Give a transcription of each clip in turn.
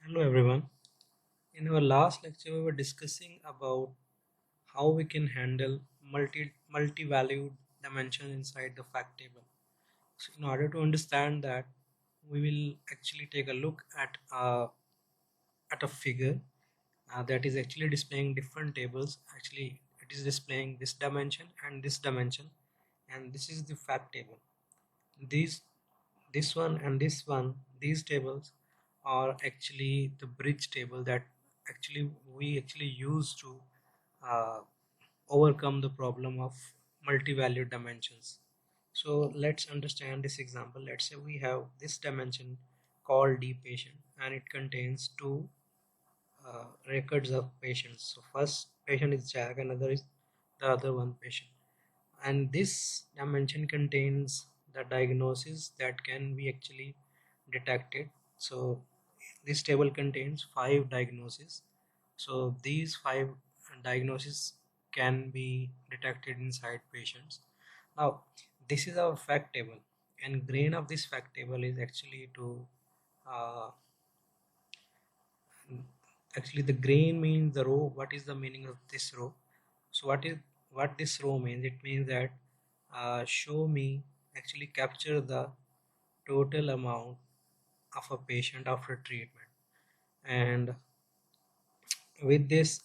Hello everyone. In our last lecture, we were discussing about how we can handle multi-valued dimension inside the fact table. So in order to understand that, we will actually take a look at a figure that is actually displaying different tables. Actually, it is displaying this dimension, and this is the fact table. These this one and this one, these tables are actually the bridge table that actually we actually use to uh, overcome the problem of multi-valued dimensions. So let's understand this example. Let's say we have this dimension called D patient, and it contains two records of patients. So first patient is Jack, another is the other one patient, and this dimension contains the diagnosis that can be actually detected. So this table contains five diagnoses. So these five diagnoses can be detected inside patients. Now this is our fact table, and grain of this fact table is actually to uh, actually the grain means the row. What is the meaning of this row? So what this row means? It means that show me, actually capture the total amount of a patient after treatment. And with this,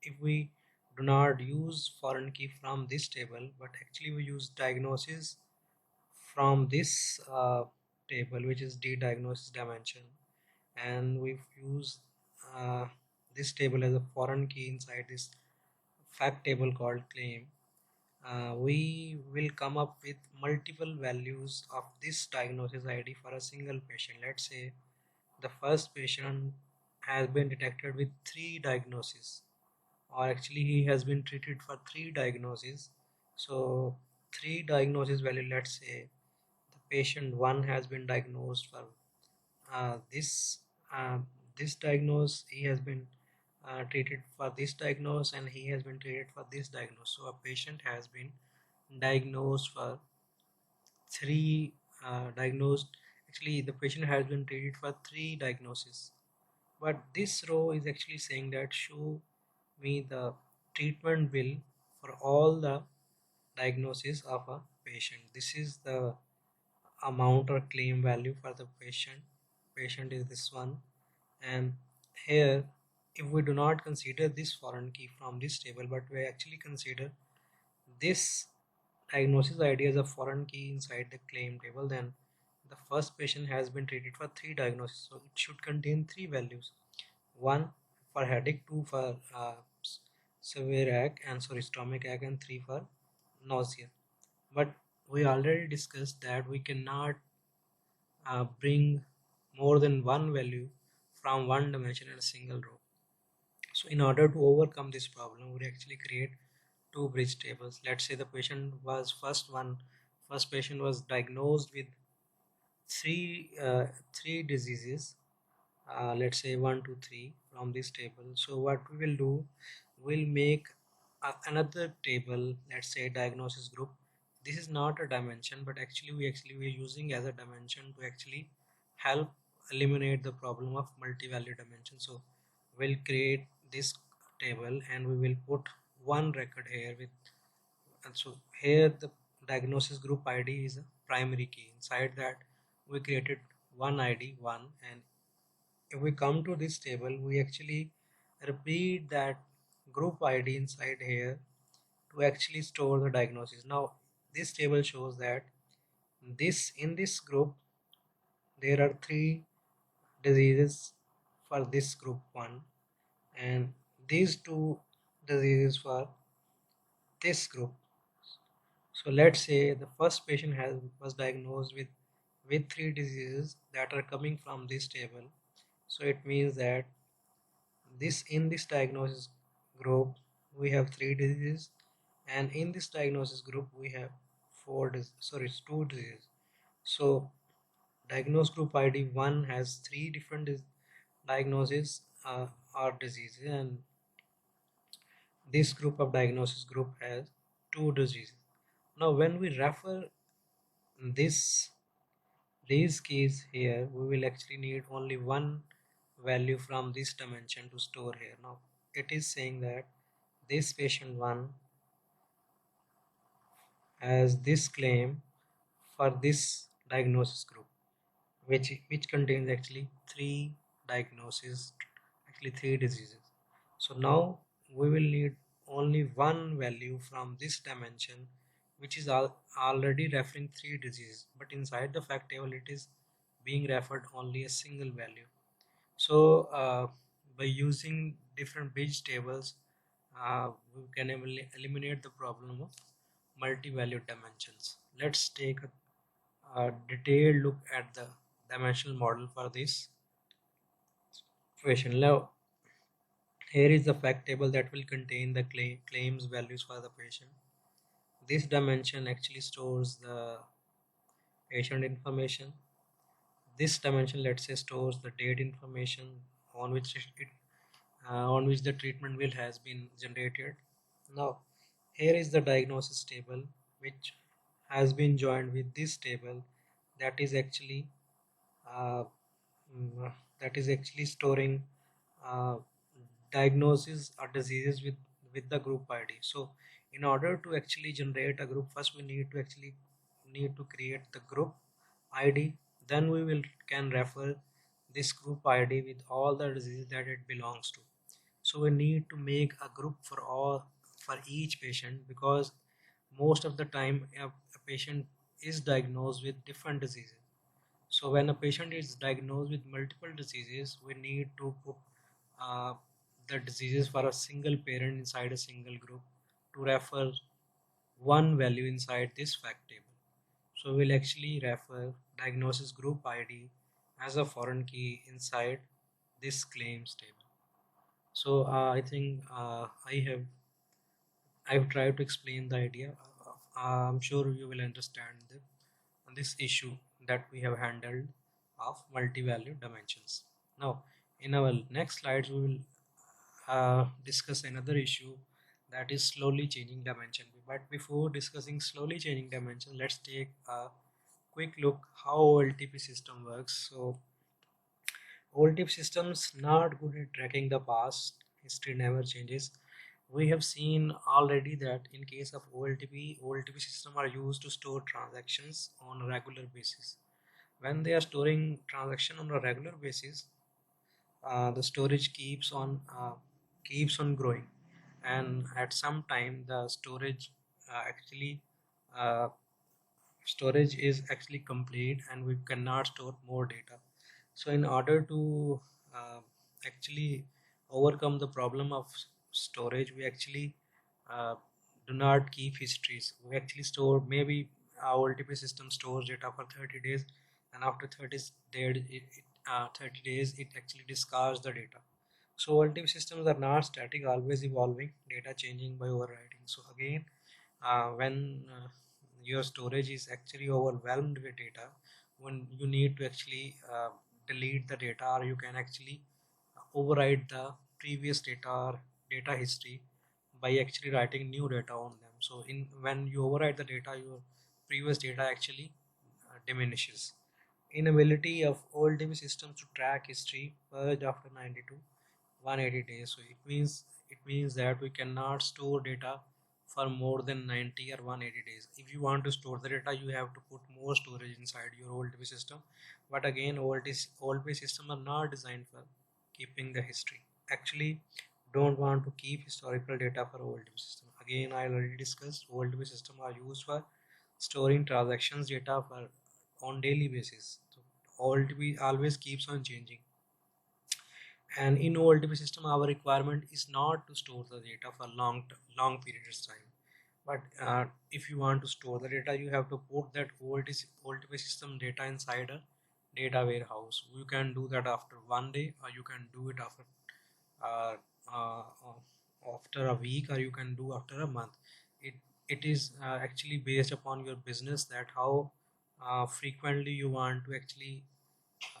if we do not use foreign key from this table, but actually we use diagnosis from this table, which is D diagnosis dimension, and we've used uh, this table as a foreign key inside this fact table called claim. We will come up with multiple values of this diagnosis ID for a single patient. Let's say the first patient has been detected with three diagnoses, or actually he has been treated for three diagnoses. So three diagnosis value, let's say the patient one has been diagnosed for this uh, this diagnose, he has been treated for this diagnose, and he has been treated for this diagnose. So a patient has been diagnosed for three diagnosed actually the patient has been treated for three diagnoses. But this row is actually saying that show me the treatment bill for all the diagnosis of a patient. This is the amount or claim value for the patient is this one. And here, if we do not consider this foreign key from this table, but we actually consider this diagnosis ID as a foreign key inside the claim table, then the first patient has been treated for three diagnoses, so it should contain three values: one for headache, two for severe ache and sorry stomach ache, and three for nausea. But we already discussed that we cannot bring more than one value from one dimension in a single row. So in order to overcome this problem, we actually create two bridge tables. Let's say the patient was first patient was diagnosed with three diseases. Let's say 1 2 3 from this table. So what we will do, we'll make another table. Let's say diagnosis group. This is not a dimension, but actually we're using as a dimension to actually help eliminate the problem of multi-value dimension. So we'll create this table, and we will put one record here with, and so here the diagnosis group ID is a primary key. Inside that we created one ID one, and if we come to this table, we actually repeat that group ID inside here to actually store the diagnosis. Now this table shows that this in this group there are three diseases for this group 1, and these two diseases for this group. So let's say the first patient has was diagnosed with three diseases that are coming from this table. So it means that this in this diagnosis group we have three diseases, and in this diagnosis group we have two diseases. So diagnosed group ID 1 has three different diagnoses or diseases, and this group of diagnosis group has two diseases. Now when we refer this these keys here, we will actually need only one value from this dimension to store here. Now it is saying that this patient 1 has this claim for this diagnosis group, which contains actually three diagnoses, actually three diseases. So now we will need only one value from this dimension, which is already referring three diseases, but inside the fact table it is being referred only a single value. So by using different bridge tables, we can eliminate the problem of multi-valued dimensions. Let's take a detailed look at the dimensional model for this equation. Now, here is the fact table that will contain the claims values for the patient. This dimension actually stores the patient information. This dimension, let's say, stores the date information on which on which the treatment will has been generated. Now, here is the diagnosis table which has been joined with this table that is actually uh, storing uh, diagnoses or diseases with the group ID. So in order to actually generate a group, first we need to create the group ID, then we will can refer this group ID with all the diseases that it belongs to. So we need to make a group for each patient, because most of the time a patient is diagnosed with different diseases. So when a patient is diagnosed with multiple diseases, we need to put uh, the diseases for a single parent inside a single group to refer one value inside this fact table. So we'll actually refer diagnosis group ID as a foreign key inside this claims table. So I think I've tried to explain the idea. I'm sure you will understand this issue that we have handled of multi-value dimensions. Now, in our next slides, we will discuss another issue, that is slowly changing dimension. But before discussing slowly changing dimension, let's take a quick look how OLTP system works. So OLTP systems not good at tracking the past. History never changes. We have seen already that in case of OLTP system are used to store transactions on a regular basis. When they are storing transaction on a regular basis, the storage keeps on growing, and at some time the actually uh, storage is actually complete and we cannot store more data. So in order to uh, actually overcome the problem of storage, we actually uh, do not keep histories. We actually store, maybe our OLTP system stores data for 30 days, and after 30 days it actually discards the data. So OLTP systems are not static, always evolving, data changing by overriding. So again, when your storage is actually overwhelmed with data, when you need to actually delete the data, or you can actually override the previous data or data history by actually writing new data on them. So in when you override the data, your previous data actually diminishes. Inability of old DB systems to track history purged after 90 to 180 days. So it means that we cannot store data for more than 90 or 180 days. If you want to store the data, you have to put more storage inside your old DB system. But again, old DB system are not designed for keeping the history. Actually, don't want to keep historical data for old DB system. Again, I already discussed old DB system are used for storing transactions data for on daily basis. So OLTP always keeps on changing. And in OLTP system, our requirement is not to store the data for long periods of time. But if you want to store the data, you have to put that OLTP system data inside a data warehouse. You can do that after 1 day, or you can do it uh, uh, after a week, or you can do after a month. It is actually based upon your business, that how frequently you want to actually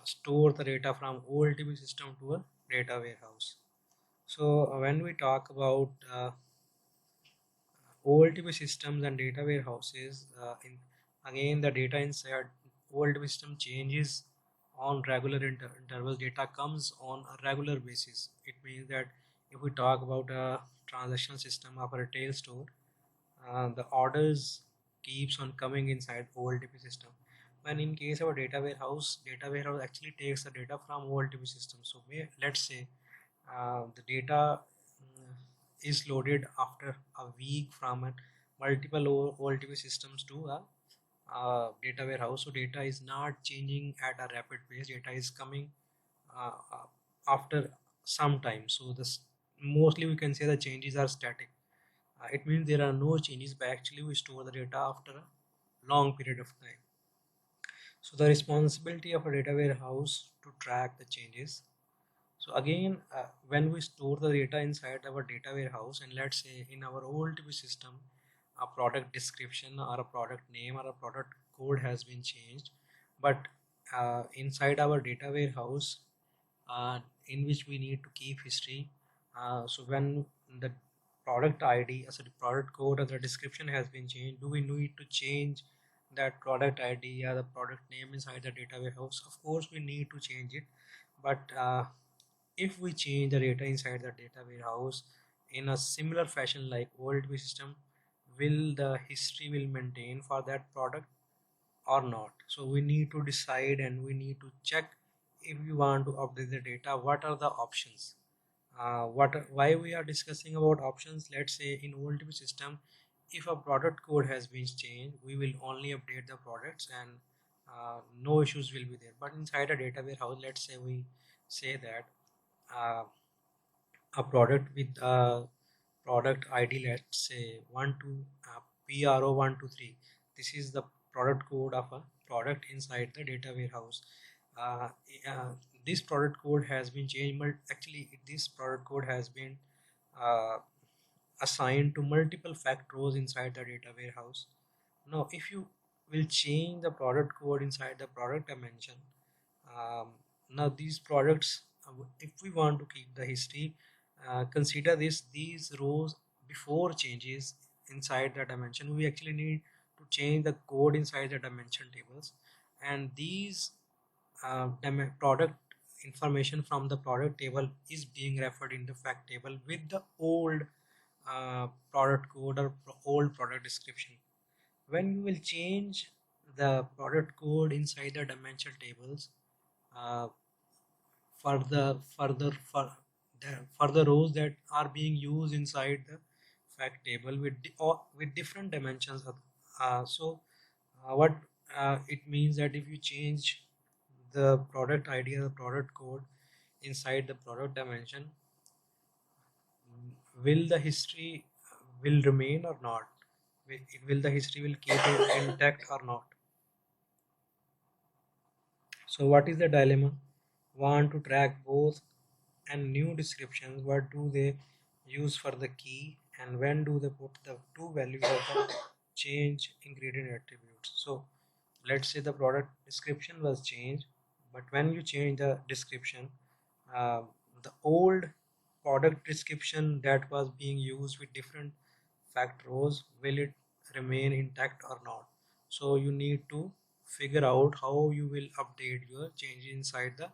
store the data from OLTP system to a data warehouse. So when we talk about OLTP systems and data warehouses, again the data inside OLTP system changes on regular intervals. Data comes on a regular basis. It means that if we talk about a transaction system of a retail store, the orders keeps on coming inside OLTP system. When in case of a data warehouse actually takes the data from OLTP system. So let's say the data is loaded after a week from a multiple OLTP systems to a data warehouse. So data is not changing at a rapid pace. Data is coming after some time. So this mostly we can say the changes are static. It means there are no changes, but actually we store the data after a long period of time. So the responsibility of a data warehouse to track the changes. So again, when we store the data inside our data warehouse, and let's say in our old TV system, a product description or a product name or a product code has been changed, but inside our data warehouse, in which we need to keep history. So when the product ID, the product code or the description has been changed, do we need to change that product ID or the product name inside the data warehouse? Of course, we need to change it, but if we change the data inside the data warehouse in a similar fashion like OLTP system, will the history will maintain for that product or not? So we need to decide and we need to check if we want to update the data. What are the options? Why we are discussing about options? Let's say in OLTP system, if a product code has been changed, we will only update the products and no issues will be there. But inside a data warehouse, let's say we say that uh, a product with a product ID, let's say 12 PRO123. This is the product code of a product inside the data warehouse. Uh, uh, this product code has been changed. Actually, this product code has been uh, assigned to multiple fact rows inside the data warehouse. Now, if you will change the product code inside the product dimension, um, now these products, if we want to keep the history, consider these rows before changes inside the dimension. We actually need to change the code inside the dimension tables, and these product information from the product table is being referred in the fact table with the old product code or old product description. When you will change the product code inside the dimension tables, uh, for the rows that are being used inside the fact table with different dimensions. What it means that if you change the product ID or the product code inside the product dimension, will the history will remain or not? Will the history will keep it intact or not? So what is the dilemma? Want to track both and new descriptions. What do they use for the key, and when do they put the two values of the change ingredient attributes? So let's say the product description was changed, but when you change the description, uh, the old product description that was being used with different fact rows, will it remain intact or not? So you need to figure out how you will update your change inside the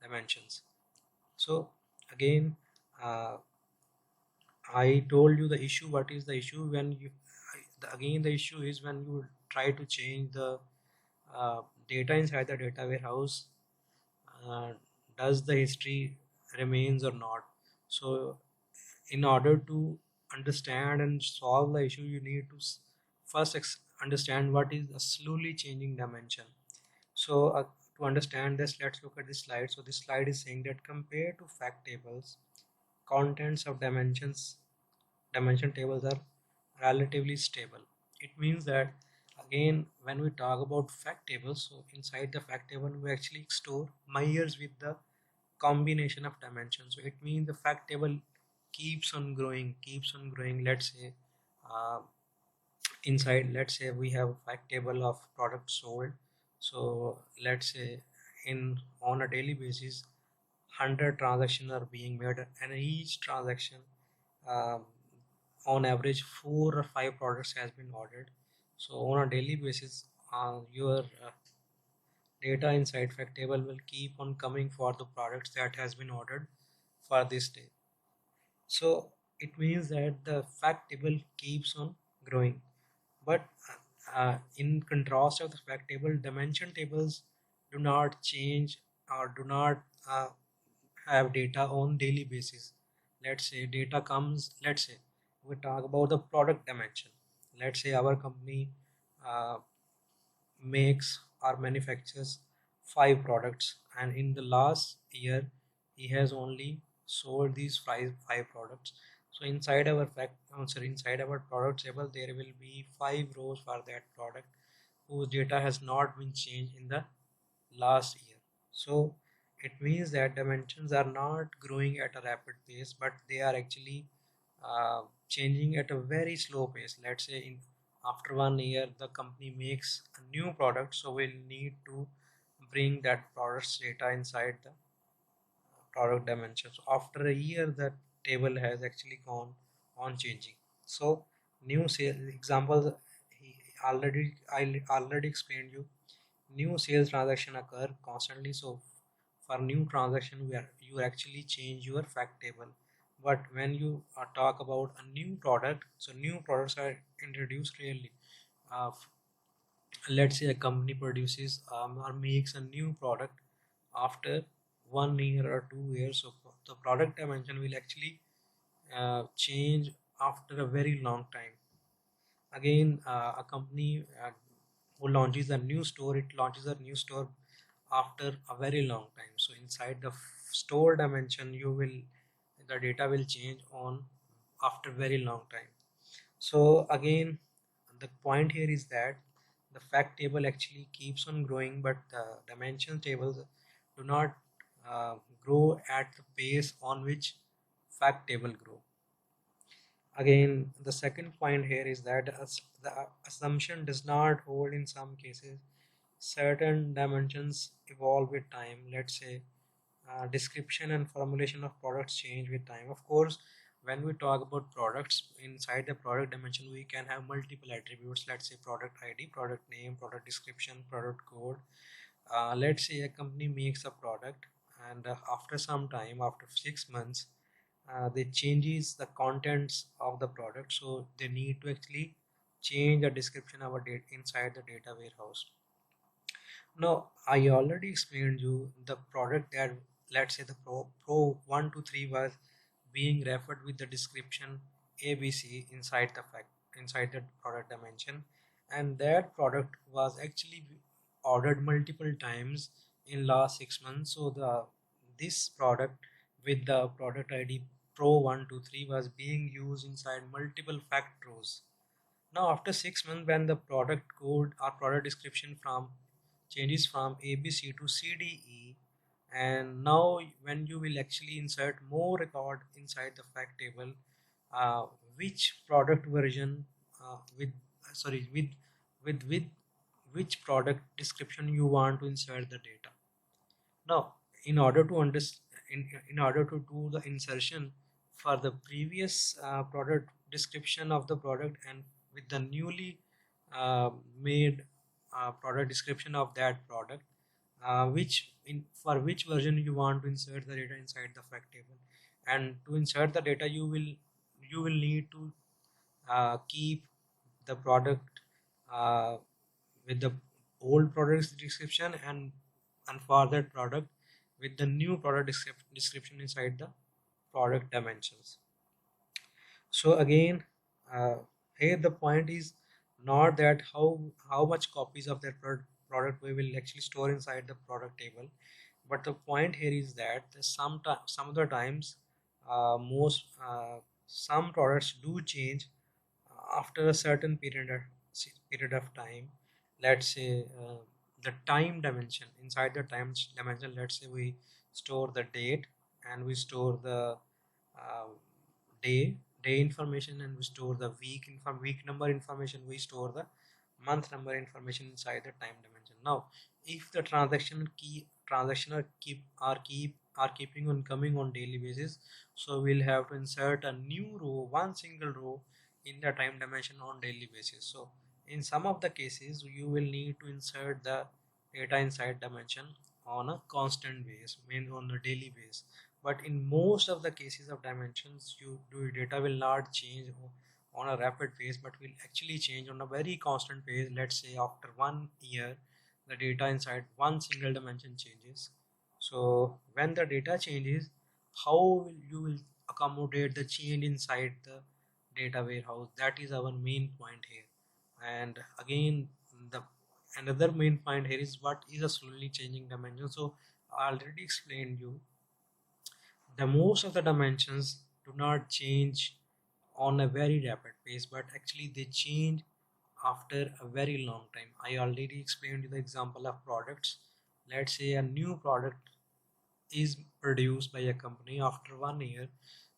dimensions. So again, uh, I told you the issue. What is the issue when you again the issue is when you try to change the data inside the data warehouse, uh, does the history remains or not? So in order to understand and solve the issue, you need to first understand what is a slowly changing dimension. So to understand this, let's look at this slide. So this slide is saying that compared to fact tables, contents of dimension tables are relatively stable. It means that again when we talk about fact tables, so inside the fact table we actually store measures with the combination of dimensions. So it means the fact table keeps on growing. Let's say uh, inside, let's say we have a fact table of products sold. So let's say in on a daily basis 100 transactions are being made, and each transaction, um, on average 4 or 5 products has been ordered. So on a daily basis, your data inside fact table will keep on coming for the products that has been ordered for this day. So it means that the fact table keeps on growing. But in contrast of the fact table, dimension tables do not change or do not have data on daily basis. Let's say data comes, let's say we talk about the product dimension. Let's say our company uh, makes or manufactures 5 products, and in the last year he has only sold these five products. So inside our inside our product table there will be 5 rows for that product whose data has not been changed in the last year. So it means that dimensions are not growing at a rapid pace, but they are actually changing at a very slow pace. Let's say in after 1 year the company makes a new product, so we'll need to bring that product's data inside the product dimensions. After a year that table has actually gone on changing. So new sales examples, I already explained you. New sales transaction occur constantly, so for new transaction you actually change your fact table. But when you talk about a new product, so new products are introduced rarely. uh, let's say a company produces or makes a new product after 1 year or 2 years, so the product dimension will actually change after a very long time. Again, a company who launches a new store, it launches a new store after a very long time. So inside the store dimension, the data will change on after very long time. So again, the point here is that the fact table actually keeps on growing, but the dimension tables do not grow at the pace on which fact table grow. Again, the second point here is that the assumption does not hold in some cases. Certain dimensions evolve with time. Let's say description and formulation of products change with time. Of course, when we talk about products, inside the product dimension, we can have multiple attributes. Let's say product ID, product name, product description, product code. Let's say a company makes a product, and after some time, after 6 months, they changes the contents of the product, so they need to actually change the description of a data inside the data warehouse. Now I already explained you the product that, let's say, the pro 1 to 3 was being referred with the description ABC inside the product dimension, and that product was actually ordered multiple times in last 6 months. So the this product with the product ID Pro 1 to 3 was being used inside multiple fact rows. Now after 6 months, when the product code or product description from changes from ABC to CDE, and now when you will actually insert more record inside the fact table, uh, which product version with sorry with which product description you want to insert the data. Now, in order to in order to do the insertion for the previous product description of the product and with the newly made product description of that product, for which version you want to insert the data inside the fact table. And to insert the data, you will need to keep the product uh, with the old product description, and for that product with the new product description inside the product dimensions. So again, uh, here the point is not that how much copies of that product we will actually store inside the product table, but the point here is that some of the times most some products do change after a certain period of time. Let's say the time dimension, inside the time dimension, let's say we store the date, and we store the uh, day day information, and we store the week number information, we store the month number information inside the time dimension. Now if the transaction are keeping on coming on daily basis, so we'll have to insert a new row, one single row in the time dimension on daily basis. So in some of the cases you will need to insert the data inside dimension on a constant base, mean on a daily base. But in most of the cases of dimensions, data will not change on a rapid pace, but will actually change on a very constant pace. Let's say after 1 year, the data inside one single dimension changes. So when the data changes, how you will accommodate the change inside the data warehouse? That is our main point here. And again, the another main point here is what is a slowly changing dimension. So I already explained you the most of the dimensions do not change on a very rapid pace, but actually they change after a very long time. I already explained you the example of products. Let's say a new product is produced by a company after 1 year.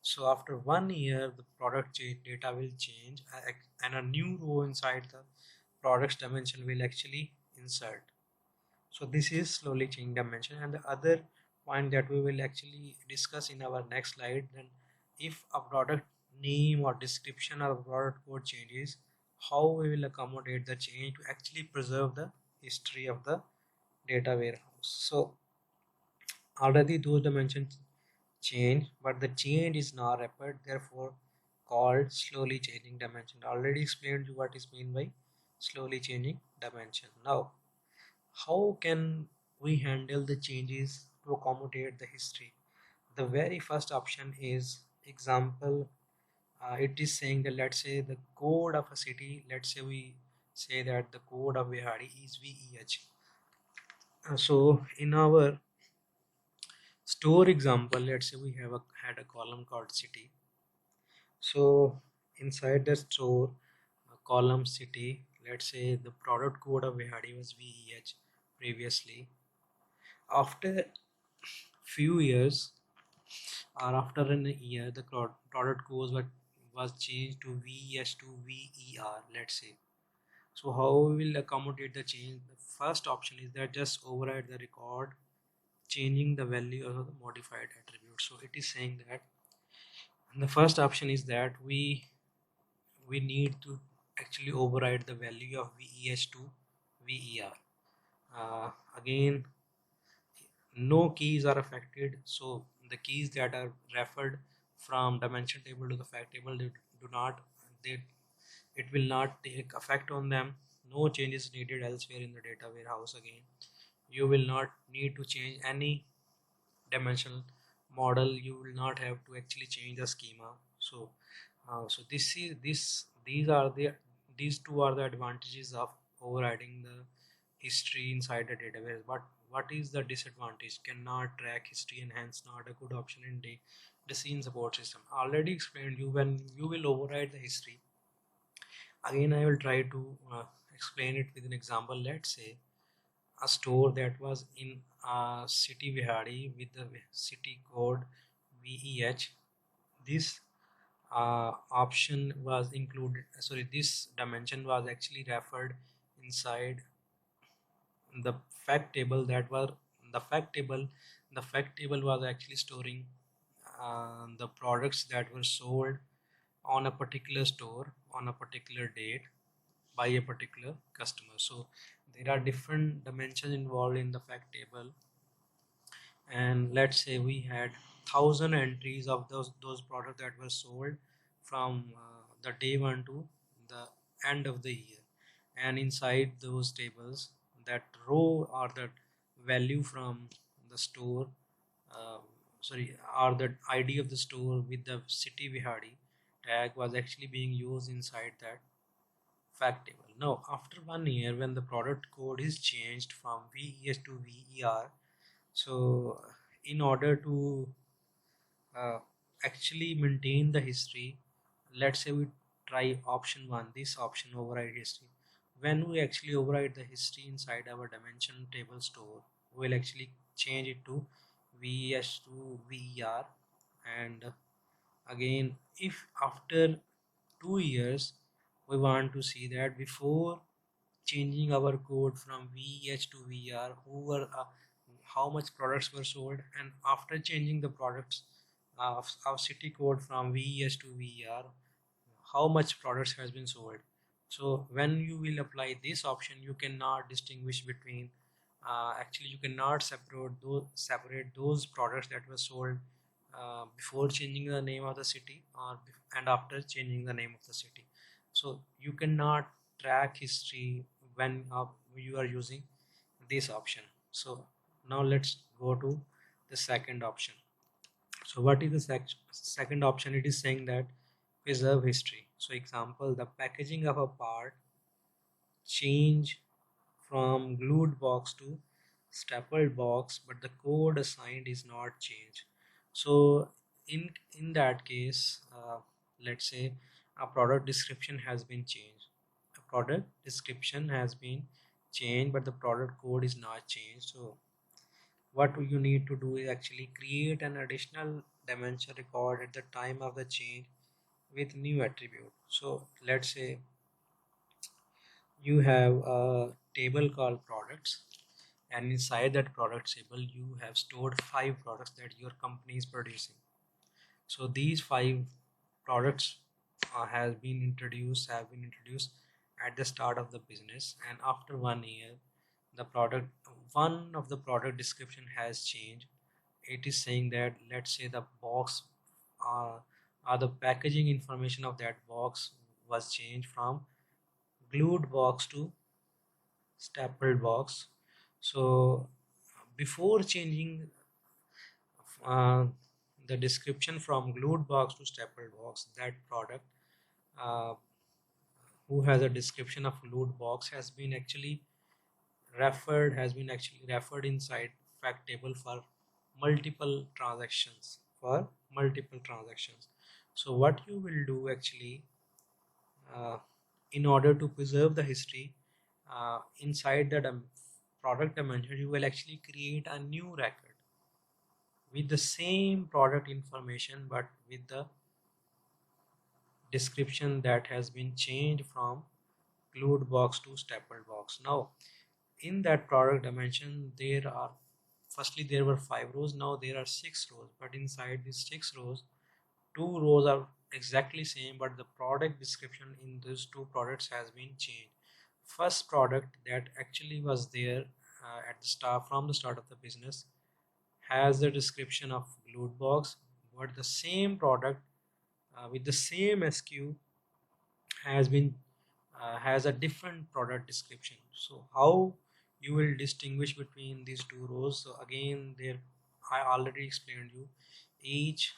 So after 1 year, the product data will change, and a new row inside the products dimension will actually insert. So this is slowly changing dimension. And the other point that we will actually discuss in our next slide, then if a product name or description or product code changes, how we will accommodate the change to actually preserve the history of the data warehouse. So already those dimensions change, but the change is not rapid, therefore called slowly changing dimension. I already explained you what is meant by slowly changing dimension. Now how can we handle the changes to accommodate the history? The very first option is example. It is saying that, let's say the code of a city, let's say we say that the code of Vihari is VEH. So in our store example, let's say we had a column called city. So inside the store column city, let's say the product code of Vihari was VEH previously. After few years or after a year, the product code was changed to VES to VER, let's say. So how we will accommodate the change? The first option is that just override the record, changing the value of the modified attribute. So it is saying that, and the first option is that we need to actually override the value of VES to VER. Again, no keys are affected, so the keys that are referred from dimension table to the fact table, they do not they it will not take effect on them. No changes needed elsewhere in the data warehouse. Again, you will not need to change any dimensional model. You will not have to actually change the schema. So so these two are the advantages of overriding the history inside the database. But what is the disadvantage? Cannot track history and hence not a good option in the scene support system. I already explained you when you will override the history. Again, I will try to explain it with an example. Let's say a store that was in city Vihari with the city code VEH. This option was included, sorry, this dimension was actually referred inside the fact table. That was the fact table. The fact table was actually storing the products that were sold on a particular store on a particular date by a particular customer. So there are different dimensions involved in the fact table, and let's say we had 1,000 entries of those products that were sold from the day one to the end of the year. And inside those tables, that row or that value from the store, uh, sorry, or the ID of the store with the city Vihari tag was actually being used inside that fact table. Now after 1 year, when the product code is changed from VES to VER, so in order to uh, actually maintain the history, let's say we try option one, this option, override history. When we actually override the history inside our dimension table store, we'll actually change it to VES to VER. And again, if after 2 years we want to see that before changing our code from VEH to VR, how much products were sold, and after changing the products of our city code from VEH to VR, how much products has been sold. So when you will apply this option, you cannot distinguish between actually you cannot separate those products that were sold before changing the name of the city and after changing the name of the city. So you cannot track history when you are using this option. So now let's go to the second option. So what is the second option? It is saying that preserve history. So example, the packaging of a part change from glued box to stapled box, but the code assigned is not changed. So in that case, let's say a product description has been changed. A product description has been changed, but the product code is not changed. So what you need to do is actually create an additional dimension record at the time of the change with new attribute. So let's say you have a table called products, and inside that products table you have stored 5 products that your company is producing. So these 5 products have been introduced at the start of the business, and after 1 year the product one of the product description has changed. It is saying that, let's say, the box uh, or the packaging information of that box was changed from glued box to stapled box. So before changing uh, the description from glued box to stapled box, that product uh, who has a description of glued box has been actually referred inside fact table for multiple transactions. So what you will do actually, uh, in order to preserve the history inside the product dimension, you will actually create a new record with the same product information but with the description that has been changed from glued box to stapled box. Now in that product dimension there were 5 rows. Now there are 6 rows, but inside these 6 rows, 2 rows are exactly same, but the product description in those 2 products has been changed. First product that actually was there at the start from the start of the business has the description of glued box, but the same product with the same SKU has a different product description. So how you will distinguish between these 2 rows? So again, there I already explained you, each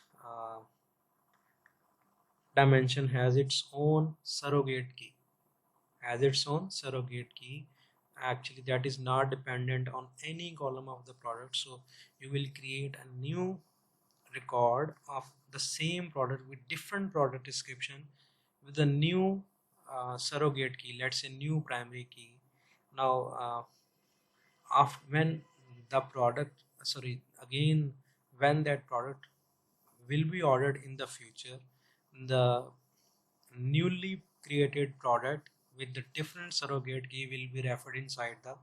dimension has its own surrogate key. Actually that is not dependent on any column of the product. So you will create a new record of the same product with different product description with a new surrogate key, let's say new primary key. Now when the product sorry again when that product will be ordered in the future, the newly created product with the different surrogate key will be referred inside the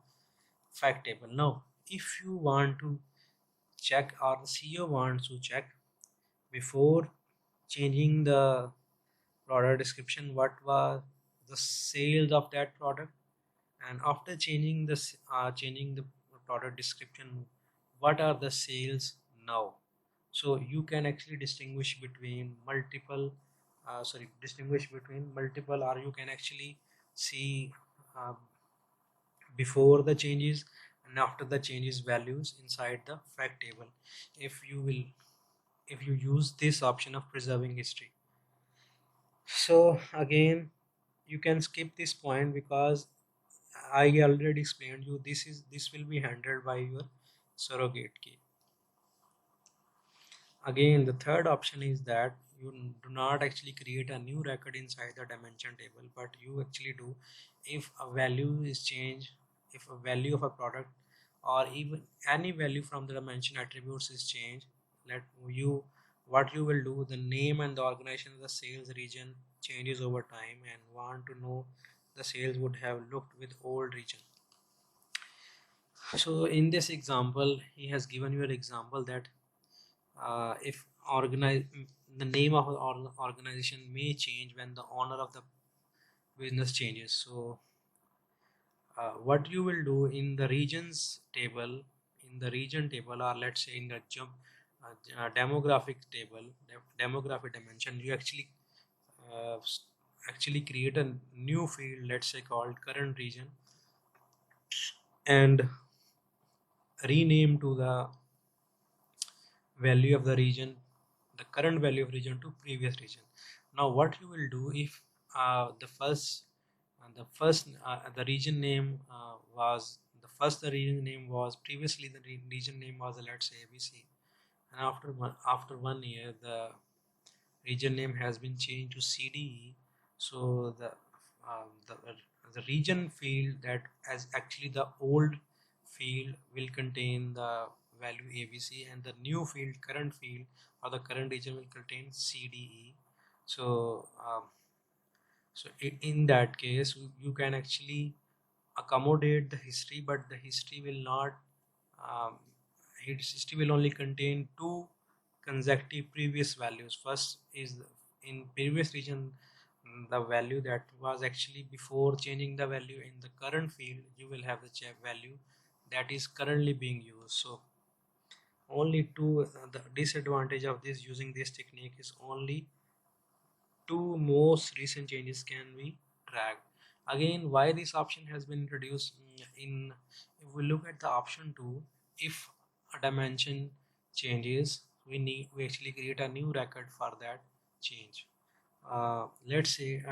fact table. Now if you want to check, or the CEO wants to check before changing the product description what was the sales of that product, and after changing the product description what are the sales now. So you can actually distinguish between multiple, or you can actually see uh, before the changes and after the changes values inside the fact table if you will if you use this option of preserving history. So again, you can skip this point because I already explained you this will be handled by your surrogate key. Again, the third option is that you do not actually create a new record inside the dimension table, but you actually do if a value is changed, if a value of a product or even any value from the dimension attributes is changed. Let you What you will do, the name and the organization of the sales region changes over time, and want to know the sales would have looked with old region. So in this example, he has given you an example that if organize the name of an organization may change when the owner of the business changes. So what you will do in the regions table, in the region table, or let's say in the demographic table, demographic dimension, you uh, actually create a new field, let's say called current region, and rename to the value of the region, the current value of region to previous region. Now what you will do if the region name the region name was previously the region name was, let's say, ABC, and after 1 year the region name has been changed to CDE. So uh, the the region field that as actually the old field will contain the value ABC, and the new field, current field, or the current region will contain CDE. So in that case you can actually accommodate the history, but the history will not um, its history will only contain two consecutive previous values. First is in previous region, the value that was actually before changing the value. In the current field you will have the value that is currently being used. So only two, the disadvantage of this using this technique is only two most recent changes can be tracked. Again, why this option has been introduced, in if we look at the option 2, if a dimension changes, we actually create a new record for that change. Let's say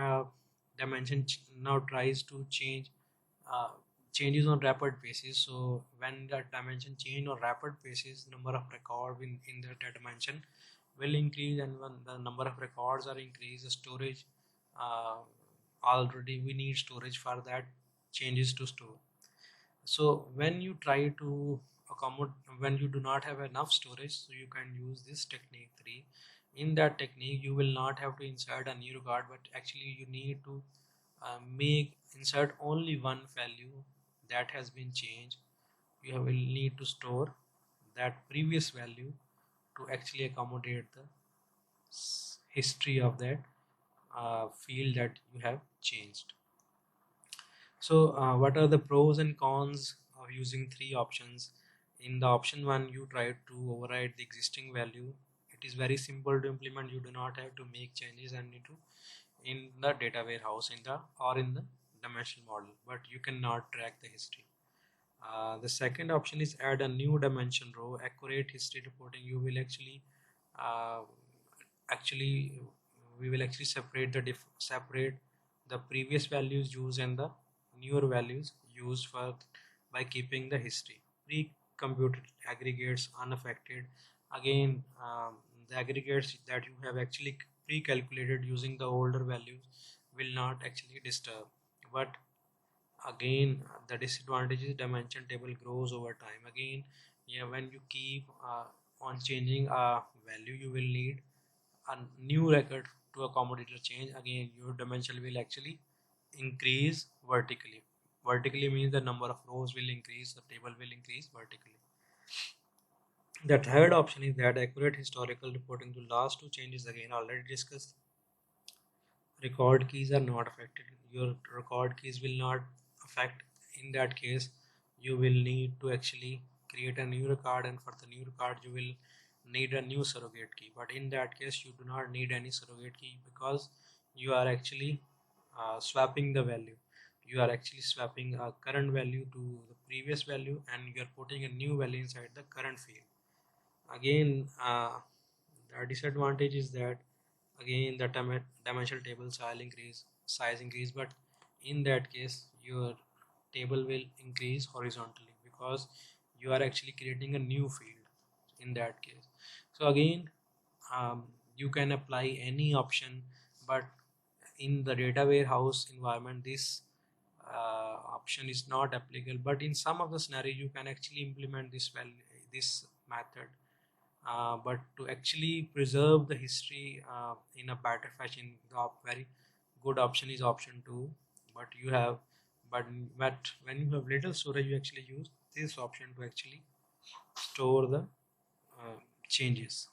dimension now tries to change, uh, changes on rapid basis. So when the dimension change on rapid basis, number of record in that dimension will increase, and when the number of records are increased, the storage, uh, already we need storage for that changes to store. So when you try to accommodate, when you do not have enough storage, so you can use this technique 3. In that technique you will not have to insert a new record, but actually you need to make insert only one value that has been changed. You will need to store that previous value to actually accommodate the history of that field that you have changed. So what are the pros and cons of using three options? In the option 1 you try to override the existing value. It is very simple to implement. You do not have to make changes and need to in the data warehouse in the dimensional model, but you cannot track the history. The second option is add a new dimension row, accurate history reporting. You will uh, actually we will actually separate the previous values used and the newer values used for by keeping the history. Pre-computed aggregates unaffected. Again, the aggregates that you have actually pre-calculated using the older values will not actually disturb. But again, the disadvantage is dimension table grows over time. Again, yeah, when you keep on changing a value, you will need a new record to accommodate the change. Again, your dimension will actually increase vertically. Vertically means the number of rows will increase, the table will increase vertically. The third option is that accurate historical reporting. To last two changes again already discussed. Record keys are not affected. Your record keys will not affect. In that case, you will need to actually create a new record, and for the new record you will need a new surrogate key. But in that case you do not need any surrogate key, because you are actually swapping the value. You are actually swapping a current value to the previous value, and you are putting a new value inside the current field. Again, the disadvantage is that again the dimensional table size increase, but in that case your table will increase horizontally, because you are actually creating a new field in that case. So again, you can apply any option, but in the data warehouse environment this option is not applicable. But in some of the scenario you can actually implement this method, but to actually preserve the history in a better fashion, the very good option is option 2. But you have but when you have little storage, you actually use this option to actually store the changes.